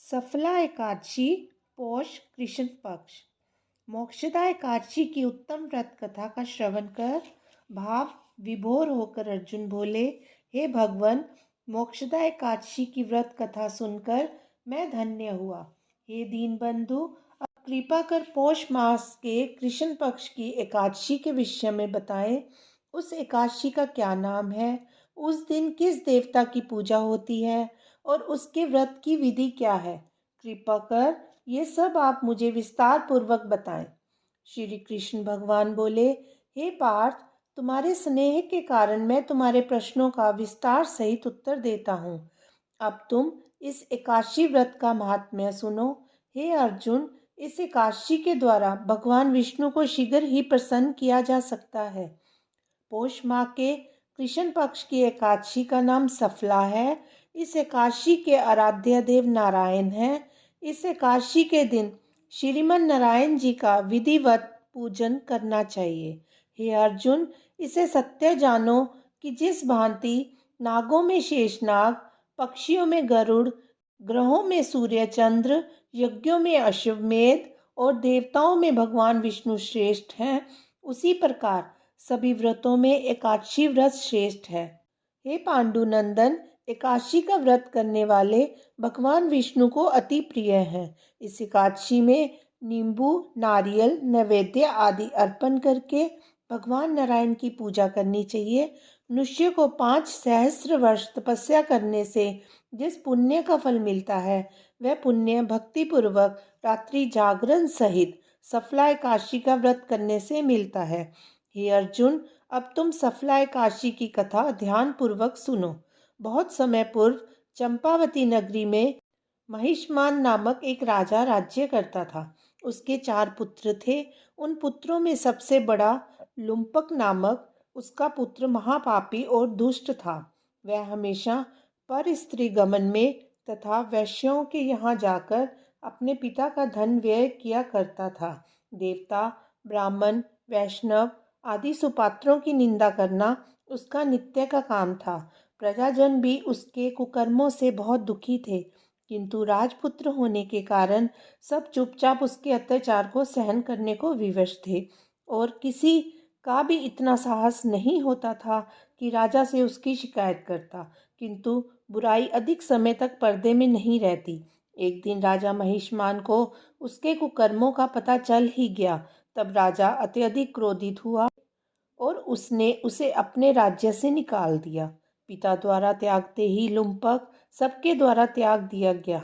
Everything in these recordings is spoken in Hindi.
सफला एकादशी पौष कृष्ण पक्ष। मोक्षदा एकादशी की उत्तम व्रत कथा का श्रवण कर भाव विभोर होकर अर्जुन बोले, हे भगवान, मोक्षदा एकादशी की व्रत कथा सुनकर मैं धन्य हुआ। हे दीन बंधु, अब कृपा कर पौष मास के कृष्ण पक्ष की एकादशी के विषय में बताएं। उस एकादशी का क्या नाम है, उस दिन किस देवता की पूजा होती है और उसके व्रत की विधि क्या है। कृपा कर ये सब आप मुझे विस्तार पूर्वक बताएं। श्री कृष्ण भगवान बोले, हे पार्थ, तुम्हारे स्नेह के कारण मैं तुम्हारे प्रश्नों का विस्तार सहित उत्तर देता हूँ। अब तुम इस एकादशी व्रत का महात्म्य सुनो। हे अर्जुन, इस एकादशी के द्वारा भगवान विष्णु को शीघ्र ही प्रसन्न किया जा सकता है। पौष माह के कृष्ण पक्ष की एकादशी का नाम सफला है। इस एकादशी के आराध्य देव नारायण हैं। इस एकादशी के दिन श्रीमन नारायण जी का विधिवत पूजन करना चाहिए। हे अर्जुन, इसे सत्य जानो कि जिस भांति नागों में शेषनाग, पक्षियों में गरुड़, ग्रहों में सूर्य चंद्र, यज्ञों में अश्वमेध और देवताओं में भगवान विष्णु श्रेष्ठ हैं, उसी प्रकार सभी व्रतों में एकादशी व्रत श्रेष्ठ है। हे पांडुनंदन, एकादशी का व्रत करने वाले भगवान विष्णु को अति प्रिय हैं। इस एकादशी में नींबू, नारियल, नैवेद्य आदि अर्पण करके भगवान नारायण की पूजा करनी चाहिए। मनुष्य को 5 सहस्त्र वर्ष तपस्या करने से जिस पुण्य का फल मिलता है, वह पुण्य भक्तिपूर्वक रात्रि जागरण सहित सफला एकादशी का व्रत करने से मिलता है। हे अर्जुन, अब तुम सफला एकादशी की कथा ध्यान पूर्वक सुनो। बहुत समय पूर्व चंपावती नगरी में महिष्मान नामक एक राजा राज्य करता था। उसके 4 पुत्र थे। उन पुत्रों में सबसे बड़ा लुम्पक नामक उसका पुत्र महापापी और दुष्ट था। वह हमेशा पर स्त्री गमन में तथा वैश्यों के यहाँ जाकर अपने पिता का धन व्यय किया करता था। देवता, ब्राह्मण, वैष्णव आदि सुपात्रों की निंदा करना उसका नित्य का काम था। प्रजाजन भी उसके कुकर्मों से बहुत दुखी थे, किंतु राजपुत्र होने के कारण सब चुपचाप उसके अत्याचार को सहन करने को विवश थे और किसी का भी इतना साहस नहीं होता था कि राजा से उसकी शिकायत करता। किंतु बुराई अधिक समय तक पर्दे में नहीं रहती। एक दिन राजा महिष्मान को उसके कुकर्मों का पता चल ही गया। तब राजा अत्यधिक क्रोधित हुआ और उसने उसे अपने राज्य से निकाल दिया। पिता द्वारा त्यागते ही लुम्पक सबके द्वारा त्याग दिया गया।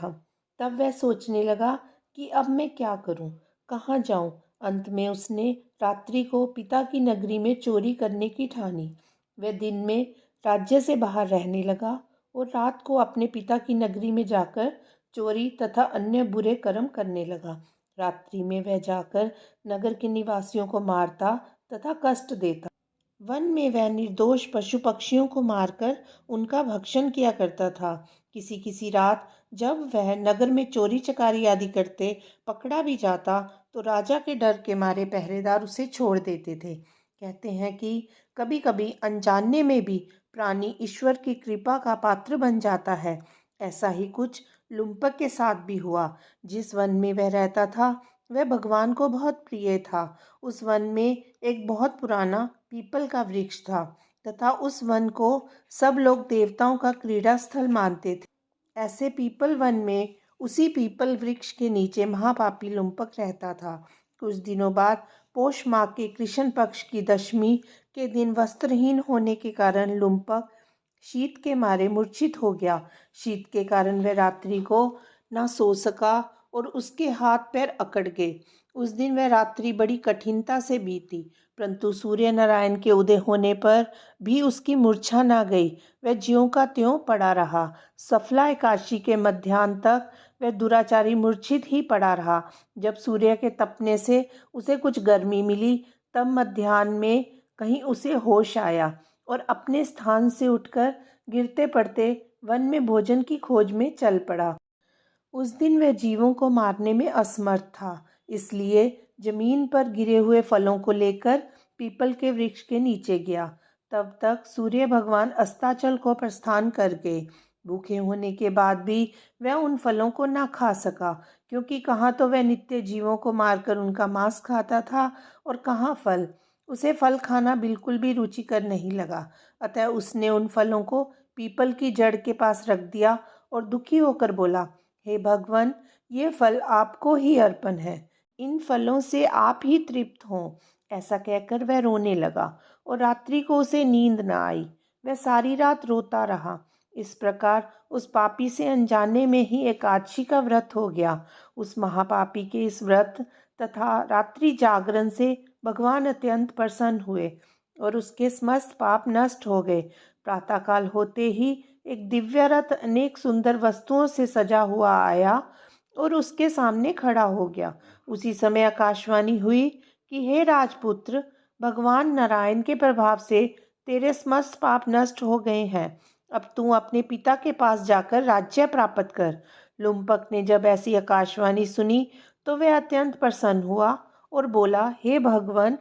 तब वह सोचने लगा कि अब मैं क्या करूं, कहाँ जाऊं। अंत में उसने रात्रि को पिता की नगरी में चोरी करने की ठानी। वह दिन में राज्य से बाहर रहने लगा और रात को अपने पिता की नगरी में जाकर चोरी तथा अन्य बुरे कर्म करने लगा। रात्रि में वह जाकर नगर के निवासियों को मारता तथा कष्ट देता। वन में वह निर्दोष पशु पक्षियों को मारकर उनका भक्षण किया करता था। किसी किसी रात जब वह नगर में चोरी चकारी आदि करते पकड़ा भी जाता तो राजा के डर के मारे पहरेदार उसे छोड़ देते थे। कहते हैं कि कभी कभी अनजाने में भी प्राणी ईश्वर की कृपा का पात्र बन जाता है। ऐसा ही कुछ लुम्पक के साथ भी हुआ। जिस वन में वह रहता था वह भगवान को बहुत प्रिय था। उस वन में एक बहुत पुराना पीपल का वृक्ष था तथा उस वन को सब लोग देवताओं का क्रीड़ा स्थल मानते थे। ऐसे पीपल वन में उसी पीपल वृक्ष के नीचे महापापी लुम्पक रहता था। कुछ दिनों बाद पौष माह के कृष्ण पक्ष की दशमी के दिन वस्त्रहीन होने के कारण लुम्पक शीत के मारे मूर्छित हो गया। शीत के कारण वह रात्रि को ना सो सका और उसके हाथ पैर अकड़ गए। उस दिन वह रात्रि बड़ी कठिनता से बीती, परंतु सूर्य नारायण के उदय होने पर भी उसकी मूर्छा ना गई। वह ज्यों का त्यों पड़ा रहा। सफला एकादशी के मध्याह्न तक वह दुराचारी मूर्छित ही पड़ा रहा। जब सूर्य के तपने से उसे कुछ गर्मी मिली, तब मध्याह्न में कहीं उसे होश आया और अपने स्थान से उठकर गिरते पड़ते वन में भोजन की खोज में चल पड़ा। उस दिन वह जीवों को मारने में असमर्थ था, इसलिए जमीन पर गिरे हुए फलों को लेकर पीपल के वृक्ष के नीचे गया। तब तक सूर्य भगवान अस्ताचल को प्रस्थान कर गए। भूखे होने के बाद भी वह उन फलों को ना खा सका, क्योंकि कहाँ तो वह नित्य जीवों को मारकर उनका मांस खाता था और कहाँ फल। उसे फल खाना बिल्कुल भी रुचिकर नहीं लगा। अतः उसने उन फलों को पीपल की जड़ के पास रख दिया और दुखी होकर बोला, हे भगवान, ये फल आपको ही अर्पण है। इन फलों से आप ही तृप्त हों। ऐसा कहकर वह रोने लगा और रात्रि को उसे नींद न आई। वह सारी रात रोता रहा। इस प्रकार उस पापी से अनजाने में ही एकादशी का व्रत हो गया। उस महापापी के इस व्रत तथा रात्रि जागरण से भगवान अत्यंत प्रसन्न हुए और उसके समस्त पाप नष्ट हो गए। प्रातःकाल होते ही एक दिव्य रथ अनेक सुंदर वस्तुओं से सजा हुआ आया और उसके सामने खड़ा हो गया। उसी समय आकाशवाणी हुई कि हे राजपुत्र, भगवान नारायण के प्रभाव से तेरे समस्त पाप नष्ट हो गए हैं। अब तू अपने पिता के पास जाकर राज्य प्राप्त कर। लुम्पक ने जब ऐसी आकाशवाणी सुनी तो वह अत्यंत प्रसन्न हुआ और बोला, हे भगवान,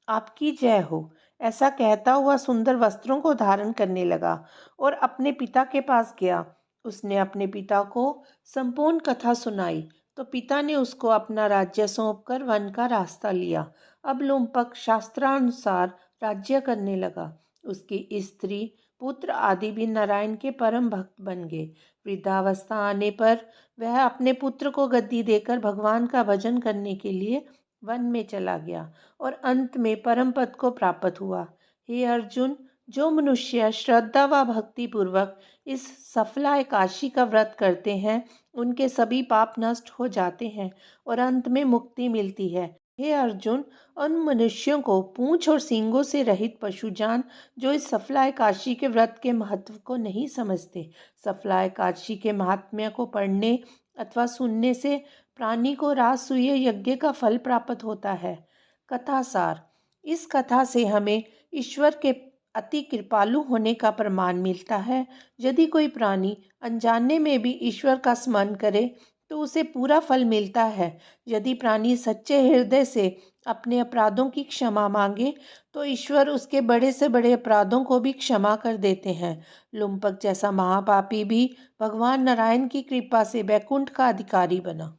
आपकी जय हो। ऐसा कहता हुआ सुंदर वस्त्रों को धारण करने लगा और अपने पिता के पास गया। उसने अपने पिता को संपूर्ण कथा सुनाई तो पिता ने उसको अपना राज्य सौंपकर वन का रास्ता लिया। अब लुम्पक शास्त्रानुसार राज्य करने लगा। उसकी स्त्री, पुत्र आदि भी नारायण के परम भक्त बन गए। वृद्धावस्था आने पर वह अपने पुत्र को गद्दी देकर भगवान का भजन करने के लिए वन में चला गया और अंत में परम पद को प्राप्त हुआ। हे अर्जुन, जो मनुष्य श्रद्धा व भक्ति पूर्वक इस सफला एकादशी का व्रत करते हैं, उनके सभी पाप नष्ट हो जाते हैं और अंत में मुक्ति मिलती है। हे अर्जुन, उन मनुष्यों को पूंछ और सींगों से रहित पशु जान जो इस सफला एकादशी के व्रत के महत्व को नहीं समझते। सफला एकादशी के महात्म्य को पढ़ने अथवा सुनने से प्राणी को राजसूय यज्ञ का फल प्राप्त होता है। कथा सार। इस कथा से हमें ईश्वर के अति कृपालु होने का प्रमाण मिलता है। यदि कोई प्राणी अनजाने में भी ईश्वर का स्मरण करे तो उसे पूरा फल मिलता है। यदि प्राणी सच्चे हृदय से अपने अपराधों की क्षमा मांगे तो ईश्वर उसके बड़े से बड़े अपराधों को भी क्षमा कर देते हैं। लुम्पक जैसा महापापी भी भगवान नारायण की कृपा से वैकुंठ का अधिकारी बना।